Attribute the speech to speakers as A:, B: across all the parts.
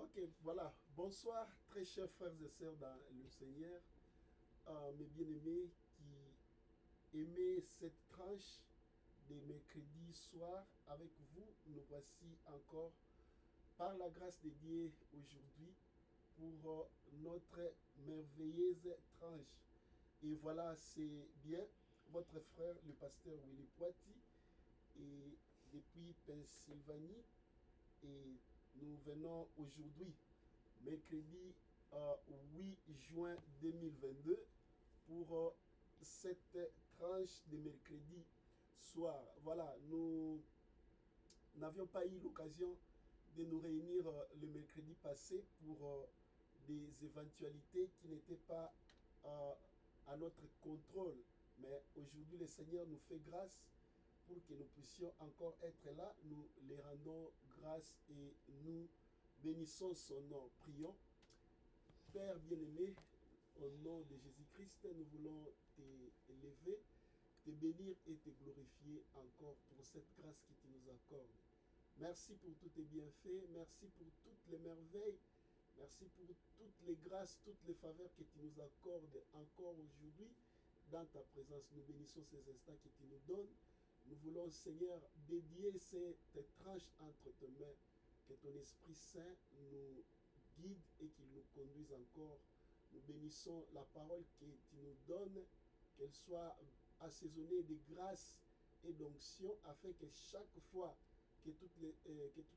A: Ok, voilà. Bonsoir, très chers frères et sœurs dans le Seigneur, mes bien-aimés qui aimaient cette tranche des mercredis soirs avec vous. Nous voici encore, par la grâce de Dieu, aujourd'hui pour notre merveilleuse tranche. Et voilà, c'est bien votre frère, le pasteur Willy Poiti, et depuis Pennsylvanie. Et nous venons aujourd'hui mercredi 8 juin 2022 pour cette tranche de mercredi soir. Voilà, nous n'avions pas eu l'occasion de nous réunir le mercredi passé pour des éventualités qui n'étaient pas euh, à notre contrôle. Mais aujourd'hui, le Seigneur nous fait grâce pour que nous puissions encore être là. Nous les rendons grâce et nous bénissons son nom. Prions. Père bien-aimé, au nom de Jésus-Christ, nous voulons t'élever, te bénir et te glorifier encore pour cette grâce que tu nous accordes. Merci pour tous tes bienfaits, merci pour toutes les merveilles, merci pour toutes les grâces, toutes les faveurs que tu nous accordes encore aujourd'hui dans ta présence. Nous bénissons ces instants que tu nous donnes. Nous voulons, Seigneur, dédier cette tranche entre tes mains, que ton Esprit Saint nous guide et qu'il nous conduise encore. Nous bénissons la parole que tu nous donnes, qu'elle soit assaisonnée de grâce et d'onction, afin que chaque fois que toutes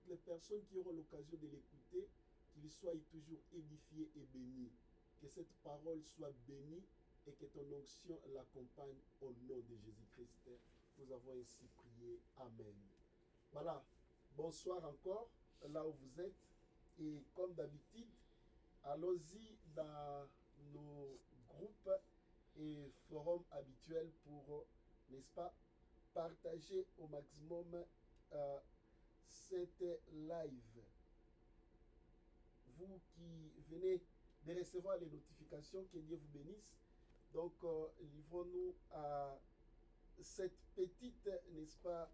A: les personnes qui auront l'occasion de l'écouter, qu'ils soient toujours édifiés et bénis. Que cette parole soit bénie et que ton onction l'accompagne au nom de Jésus-Christ. Nous avons ainsi prié. Amen. Voilà. Bonsoir encore, là où vous êtes. Et comme d'habitude, allons-y dans nos groupes et forums habituels pour, n'est-ce pas, partager au maximum cette live. Vous qui venez de recevoir les notifications, que Dieu vous bénisse. Donc, livrons-nous à cette petite, n'est-ce pas,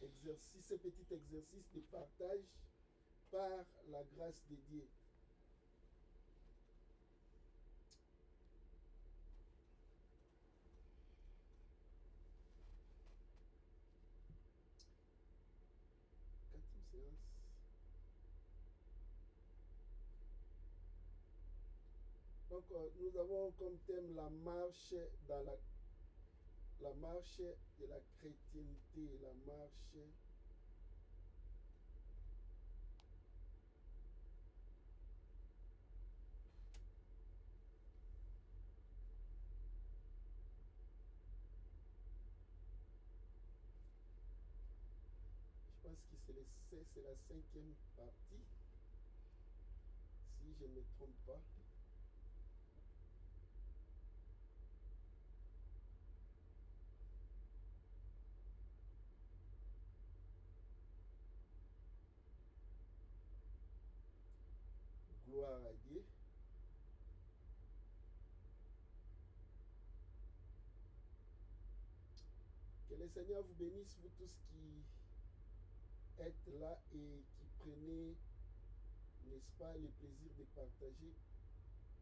A: exercice, ce petit exercice de partage par la grâce de Dieu. Quatrième séance. Donc, nous avons comme thème la marche dans la marche de la chrétienté, la marche je pense que c'est la cinquième partie, si je ne me trompe pas. Gloire à Dieu. Que le Seigneur vous bénisse, vous tous qui êtes là et qui prenez, n'est-ce pas, le plaisir de partager.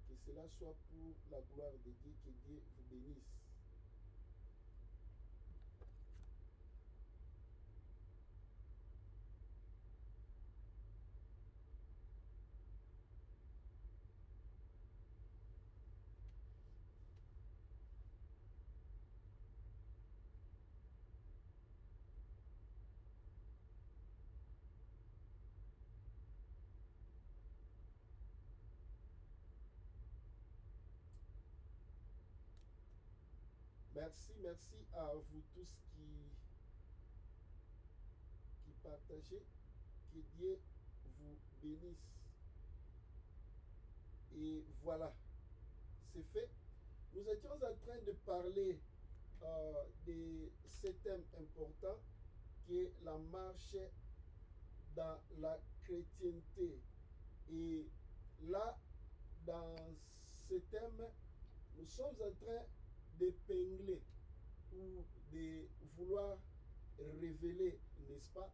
A: Que cela soit pour la gloire de Dieu, que Dieu vous bénisse. Merci à vous tous qui partagez. Que Dieu vous bénisse. Et voilà, c'est fait. Nous étions en train de parler de ce thème important qui est la marche dans la chrétienté. Et là, dans ce thème, nous sommes en train d'épingler ou de vouloir révéler, n'est-ce pas,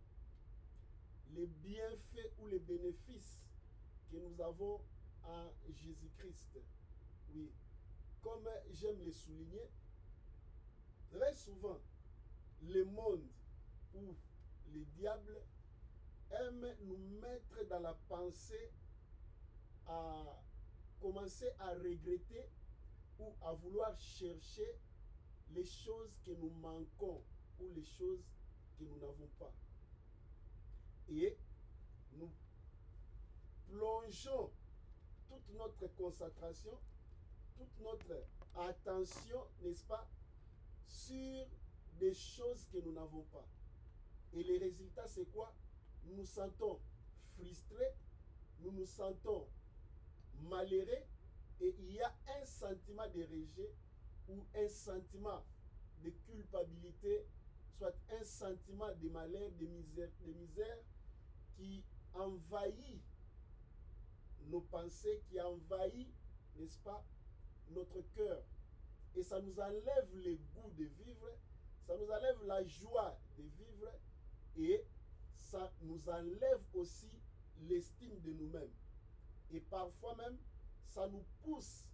A: les bienfaits ou les bénéfices que nous avons en Jésus-Christ. Oui, comme j'aime le souligner, très souvent, le monde ou le diable aime nous mettre dans la pensée à commencer à regretter ou à vouloir chercher les choses que nous manquons ou les choses que nous n'avons pas. Et nous plongeons toute notre concentration, toute notre attention, n'est-ce pas, sur des choses que nous n'avons pas. Et les résultats, c'est quoi? Nous nous sentons frustrés, nous nous sentons malheureux, et il y a un sentiment de rejet ou un sentiment de culpabilité, soit un sentiment de malheur, de misère qui envahit nos pensées, qui envahit, n'est-ce pas, notre cœur. Et ça nous enlève le goût de vivre, ça nous enlève la joie de vivre, et ça nous enlève aussi l'estime de nous-mêmes. Et parfois même, ça nous pousse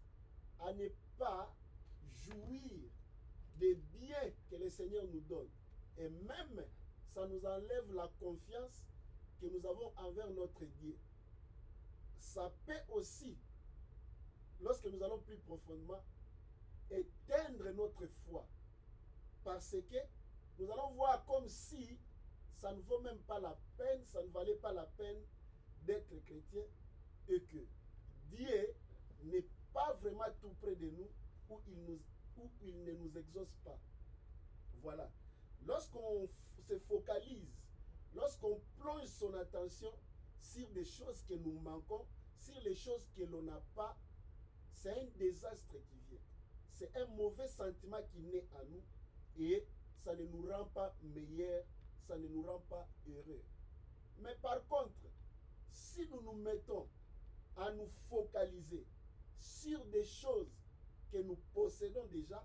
A: à ne pas jouir des biens que le Seigneur nous donne. Et même, ça nous enlève la confiance que nous avons envers notre Dieu. Ça peut aussi, lorsque nous allons plus profondément, éteindre notre foi. Parce que nous allons voir comme si ça ne vaut même pas la peine, ça ne valait pas la peine d'être chrétien, et que Dieu n'est pas vraiment tout près de nous, où il ne nous exauce pas. Voilà. Lorsqu'on se focalise, lorsqu'on plonge son attention sur des choses que nous manquons, sur les choses que l'on n'a pas, c'est un désastre qui vient. C'est un mauvais sentiment qui naît à nous, et ça ne nous rend pas meilleurs, ça ne nous rend pas heureux. Mais par contre, si nous nous mettons à nous focaliser sur des choses que nous possédons déjà,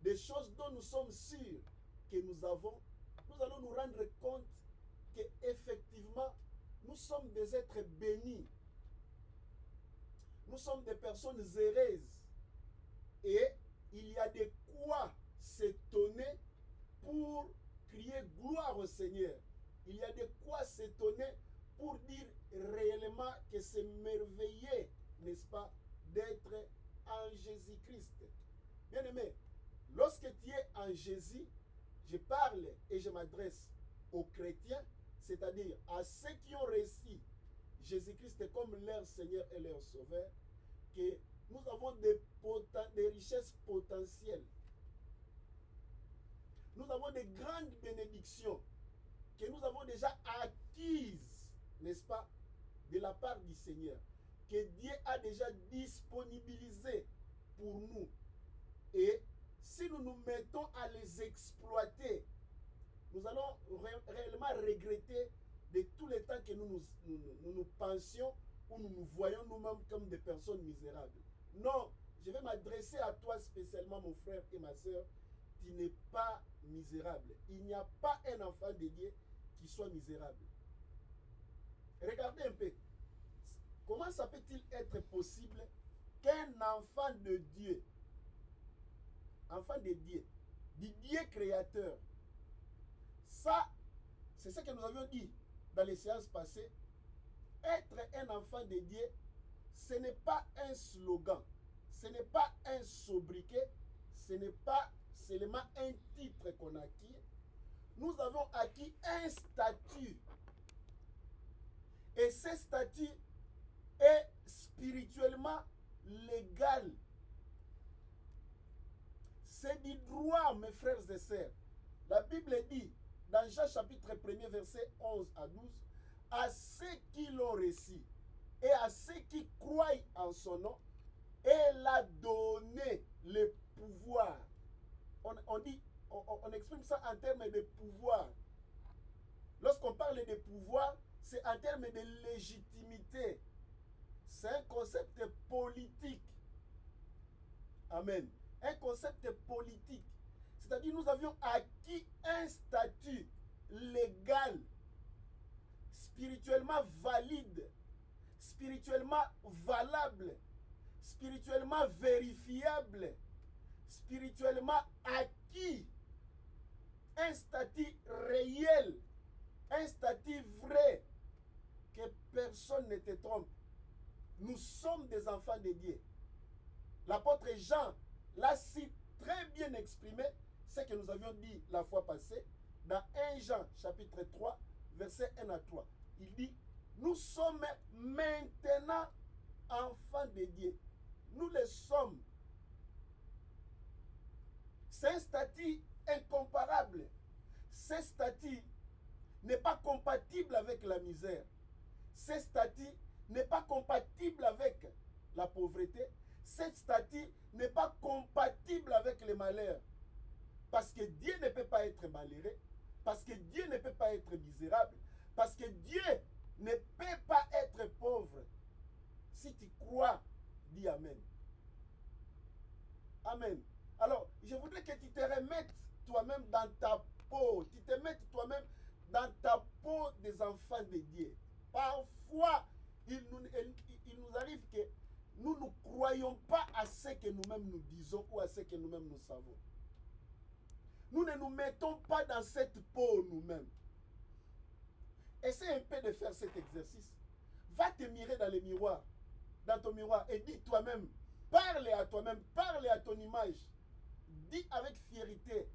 A: des choses dont nous sommes sûrs que nous avons, nous allons nous rendre compte qu'effectivement, nous sommes des êtres bénis. Nous sommes des personnes heureuses. Et il y a de quoi s'étonner pour crier gloire au Seigneur. Il y a de quoi s'étonner pour dire réellement que c'est merveilleux, n'est-ce pas, d'être en Jésus-Christ. Bien-aimé, lorsque tu es en Jésus, je parle et je m'adresse aux chrétiens, c'est-à-dire à ceux qui ont reçu Jésus-Christ comme leur Seigneur et leur Sauveur, que nous avons des richesses potentielles. Nous avons des grandes bénédictions que nous avons déjà acquises, n'est-ce pas, de la part du Seigneur, que Dieu a déjà disponibilisées pour nous. Et si nous nous mettons à les exploiter, nous allons réellement regretter de tout le temps que nous pensions ou nous nous voyons nous-mêmes comme des personnes misérables. Non, je vais m'adresser à toi spécialement, mon frère et ma soeur. Tu n'es pas misérable. Il n'y a pas un enfant de Dieu qui soit misérable. Regardez un peu. Comment ça peut-il être possible qu'un enfant de Dieu, du Dieu créateur, ça, c'est ce que nous avions dit dans les séances passées, être un enfant de Dieu, ce n'est pas un slogan, ce n'est pas un sobriquet, ce n'est pas seulement un titre qu'on a acquis. Nous avons acquis un statut. Et ce statut est spirituellement légal. C'est du droit, mes frères et sœurs. La Bible dit, dans Jean chapitre 1er, verset 11 à 12, à ceux qui l'ont reçu et à ceux qui croient en son nom, elle a donné le pouvoir. On exprime ça en termes de pouvoir. Lorsqu'on parle de pouvoir, c'est en termes de légitimité. C'est un concept politique. Amen. Un concept politique. C'est-à-dire nous avions acquis un statut légal, spirituellement valide, spirituellement valable, spirituellement vérifiable, spirituellement acquis, un statut réel, un statut vrai, que personne ne te trompe. Nous sommes des enfants de Dieu. L'apôtre Jean l'a si très bien exprimé, ce que nous avions dit la fois passée, dans 1 Jean chapitre 3, verset 1 à 3. Il dit, nous sommes maintenant enfants de Dieu. Nous le sommes. C'est un statut incomparable. Ce statut n'est pas compatible avec la misère. Ce statut n'est pas compatible avec la pauvreté. Ce statut n'est pas compatible avec le malheur. Parce que Dieu ne peut pas être malheureux. Parce que Dieu ne peut pas être misérable. Parce que Dieu ne peut pas être pauvre. Si tu crois, dis Amen. Amen. Alors, je voudrais que tu te remettes toi-même dans ta peau. Tu te mettes toi-même dans ta peau des enfants de Dieu. Parfois, il nous arrive que nous ne croyons pas à ce que nous-mêmes nous disons ou à ce que nous-mêmes nous savons. Nous ne nous mettons pas dans cette peau nous-mêmes. Essaie un peu de faire cet exercice. Va te mirer dans le miroir, dans ton miroir, et dis toi-même, parle à toi-même, parle à ton image. Dis avec fierté.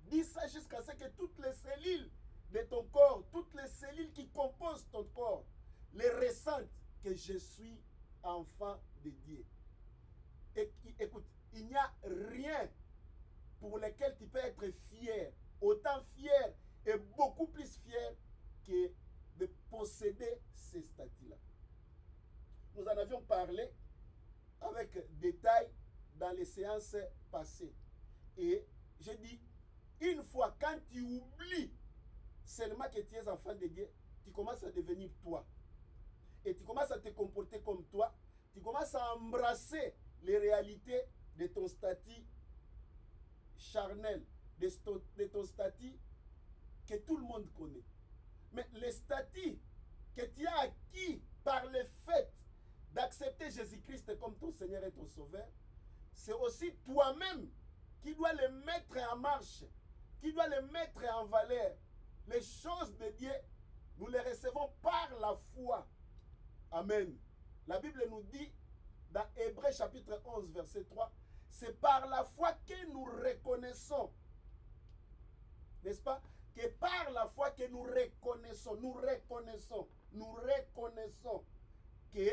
A: Dis ça jusqu'à ce que toutes les cellules de ton corps, toutes les cellules qui composent ton corps, les ressentent que je suis enfant de Dieu. Et écoute, il n'y a rien pour lequel tu peux être fier, autant fier et beaucoup plus fier que de posséder ces statuts-là. Nous en avions parlé avec détail dans les séances passées. Et j'ai dit, une fois, quand tu oublies seulement que tu es enfant de Dieu, tu commences à devenir toi. Et tu commences à te comporter comme toi. Tu commences à embrasser les réalités de ton statut charnel, de ton statut que tout le monde connaît. Mais le statut que tu as acquis par le fait d'accepter Jésus-Christ comme ton Seigneur et ton Sauveur, c'est aussi toi-même qui dois le mettre en marche, qui dois le mettre en valeur. Les choses de Dieu, nous les recevons par la foi. Amen. La Bible nous dit dans Hébreux chapitre 11, verset 3, c'est par la foi que nous reconnaissons, n'est-ce pas? Que par la foi que nous reconnaissons que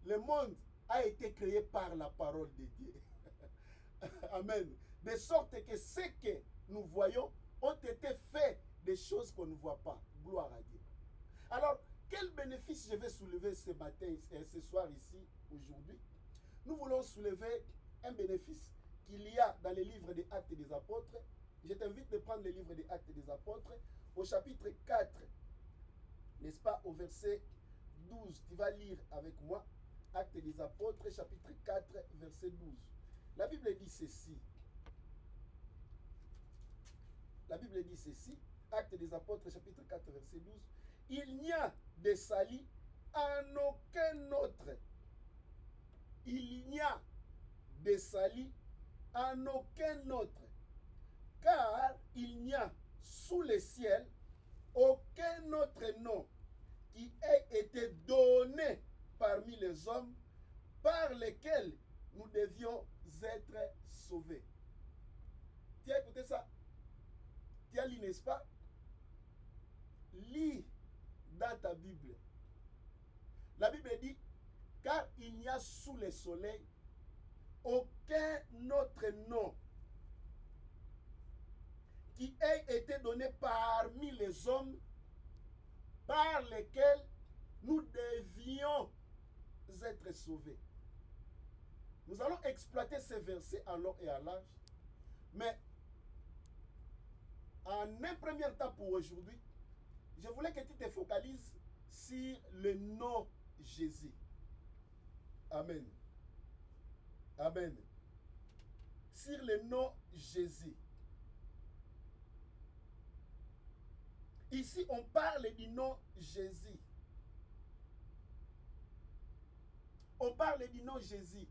A: le monde a été créé par la parole de Dieu. Amen. De sorte que ce que nous voyons ont été faits des choses qu'on ne voit pas. Gloire à Dieu. Alors, quel bénéfice je vais soulever ce matin, ce soir ici, aujourd'hui? Nous voulons soulever un bénéfice qu'il y a dans les livres des Actes des Apôtres. Je t'invite de prendre le livre des Actes des Apôtres au chapitre 4, n'est-ce pas, au verset 12. Tu vas lire avec moi Actes des Apôtres, chapitre 4, verset 12. La Bible dit ceci. La Bible dit ceci, Actes des Apôtres, chapitre 4, verset 12. Il n'y a de salut en aucun autre. Il n'y a de salut en aucun autre. Car il n'y a sous le ciel aucun autre nom qui ait été donné parmi les hommes par lesquels nous devions être sauvés. Tu as écouté ça? Tu as lu, n'est-ce pas? Lis dans ta Bible. La Bible dit, car il n'y a sous le soleil aucun autre nom qui ait été donné parmi les hommes par lesquels nous devions être sauvés. Nous allons exploiter ces versets en long et en large, mais en un premier temps pour aujourd'hui, je voulais que tu te focalises sur le nom Jésus. Amen. Amen. Sur le nom Jésus. Ici, on parle du nom Jésus. On parle du nom Jésus,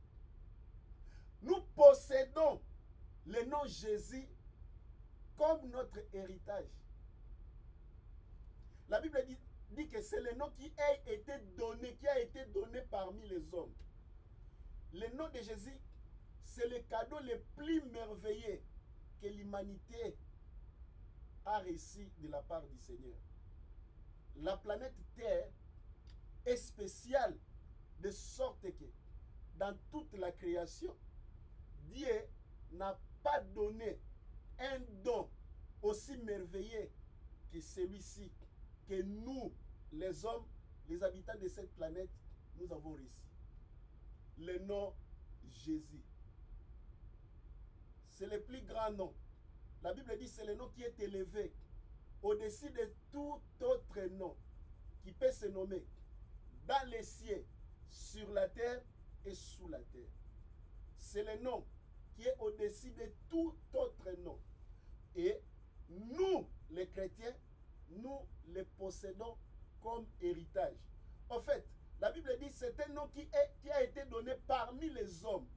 A: nous possédons le nom Jésus comme notre héritage. La Bible dit que c'est le nom qui a été donné parmi les hommes. Le nom de Jésus, c'est le cadeau le plus merveilleux que l'humanité a reçu de la part du Seigneur. La planète Terre est spéciale de sorte que dans toute la création, Dieu n'a pas donné un don aussi merveilleux que celui-ci que nous, les hommes, les habitants de cette planète, nous avons reçu. Le nom Jésus. C'est le plus grand nom. La Bible dit que c'est le nom qui est élevé au-dessus de tout autre nom qui peut se nommer dans les cieux, sur la terre et sous la terre. C'est le nom qui est au-dessus de tout autre nom. Et nous, les chrétiens, nous le possédons comme héritage. En fait, la Bible dit que c'est un nom qui a été donné parmi les hommes.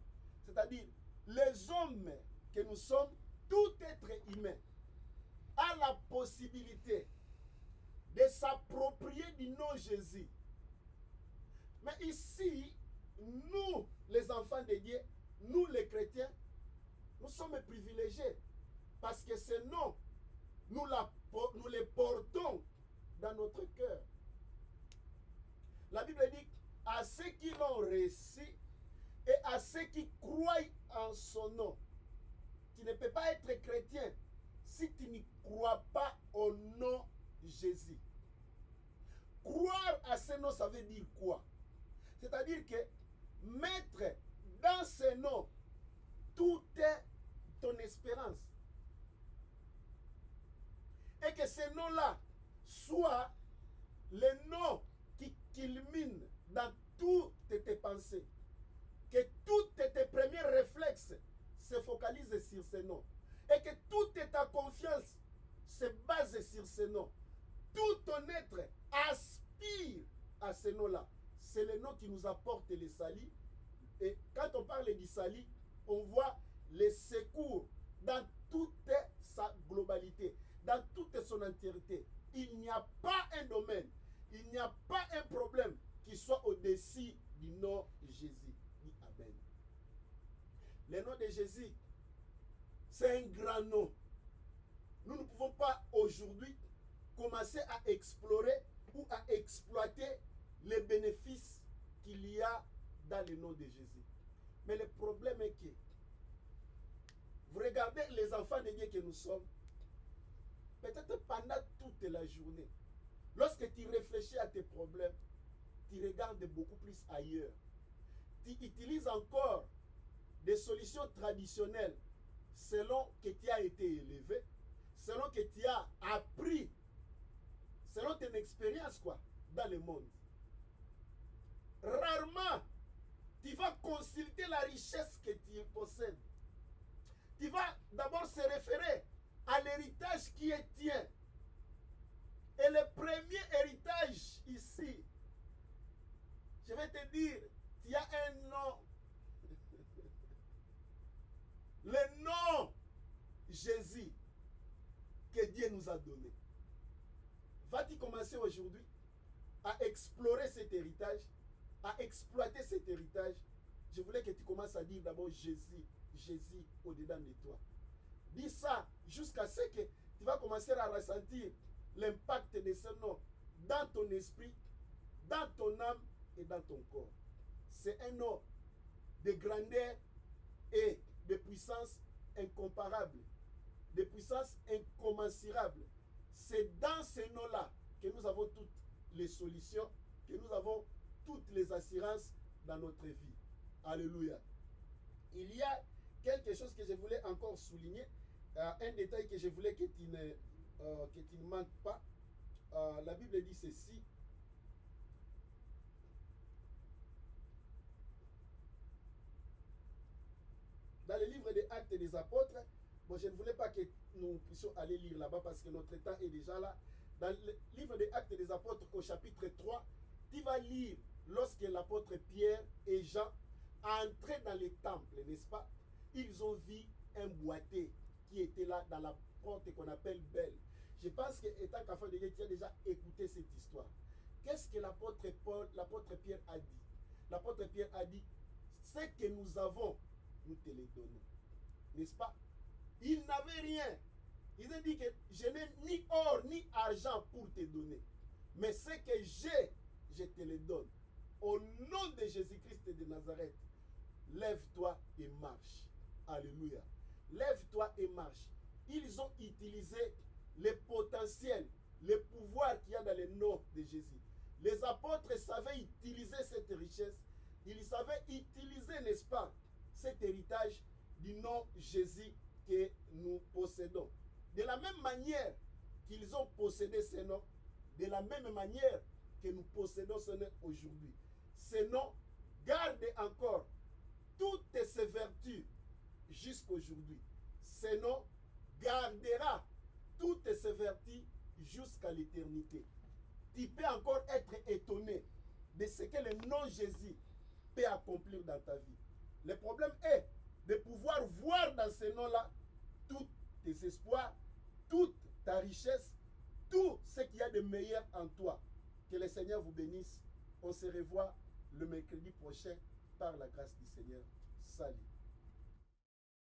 A: C'est-à-dire, les hommes que nous sommes, tout être humain a la possibilité de s'approprier du nom Jésus. Mais ici, nous, les enfants de Dieu, nous les chrétiens, nous sommes privilégiés parce que ce nom, nous les portons dans notre cœur. La Bible dit à ceux qui l'ont reçu et à ceux qui croient en son nom. Tu ne peux pas être chrétien si tu ne crois pas au nom Jésus. Croire à ce nom, ça veut dire quoi? C'est-à-dire que mettre dans ce nom toute ton espérance. Et que ce nom-là soit le nom qui culmine dans toutes tes pensées. Que tous tes premiers réflexes se focalisent sur ce nom. Et que toute ta confiance se base sur ce nom. Tout ton être aspire à ce nom-là. C'est le nom qui nous apporte le salut. Et quand on parle du salut, on voit les secours dans toute sa globalité, dans toute son entièreté. Il n'y a pas un domaine, il n'y a pas un problème qui soit au-dessus du nom de Jésus. Dit Amen. Le nom de Jésus, c'est un grand nom. Nous ne pouvons pas aujourd'hui commencer à explorer ou à exploiter les bénéfices qu'il y a dans le nom de Jésus. Mais le problème est que vous regardez les enfants de Dieu que nous sommes, peut-être pendant toute la journée, lorsque tu réfléchis à tes problèmes, tu regardes beaucoup plus ailleurs. Tu utilises encore des solutions traditionnelles selon que tu as été élevé, selon que tu as appris, selon ton expérience dans le monde. Rarement, tu vas consulter la richesse que tu possèdes. Tu vas d'abord se référer à l'héritage qui est tien. Et le premier héritage ici, je vais te dire, tu as un nom. Le nom Jésus que Dieu nous a donné. Vas-tu commencer aujourd'hui à explorer cet héritage, à exploiter cet héritage? Je voulais que tu commences à dire d'abord Jésus, Jésus au-dedans de toi. Dis ça jusqu'à ce que tu vas commencer à ressentir l'impact de ce nom dans ton esprit, dans ton âme et dans ton corps. C'est un nom de grandeur et de puissance incomparable, de puissance incommensurable. C'est dans ce nom-là que nous avons toutes les solutions, que nous avons toutes les assurances dans notre vie. Alléluia. Il y a quelque chose que je voulais encore souligner, un détail que je voulais que tu ne manques pas. La Bible dit ceci. Dans le livre des Actes des Apôtres, bon, je ne voulais pas que nous puissions aller lire là-bas parce que notre temps est déjà là. Dans le livre des Actes des Apôtres au chapitre 3, tu vas lire lorsque l'apôtre Pierre et Jean entraient dans les temples, n'est-ce pas? Ils ont vu un boité qui était là dans la porte qu'on appelle Belle. Je pense que, étant qu'enfant de Dieu, tu as déjà écouté cette histoire. Qu'est-ce que l'apôtre Pierre a dit? L'apôtre Pierre a dit, ce que nous avons, nous te le donnons. N'est-ce pas? Il n'avait rien. Il a dit que je n'ai ni or ni argent pour te donner. Mais ce que j'ai, je te le donne. Au nom de Jésus-Christ de Nazareth, lève-toi et marche. Alléluia. Lève-toi et marche. Ils ont utilisé le potentiel, le pouvoir qu'il y a dans le nom de Jésus. Les apôtres savaient utiliser cette richesse. Ils savaient utiliser, n'est-ce pas, cet héritage du nom Jésus que nous possédons. De la même manière qu'ils ont possédé ce nom, de la même manière que nous possédons ce nom aujourd'hui. Ce nom garde encore toutes ses vertus jusqu'aujourd'hui. Ce nom gardera toutes ses vertus jusqu'à l'éternité. Tu peux encore être étonné de ce que le nom Jésus peut accomplir dans ta vie. Le problème est de pouvoir voir dans ce nom-là tous tes espoirs, toute ta richesse, tout ce qu'il y a de meilleur en toi. Que le Seigneur vous bénisse. On se revoit le mercredi prochain par la grâce du Seigneur. Salut.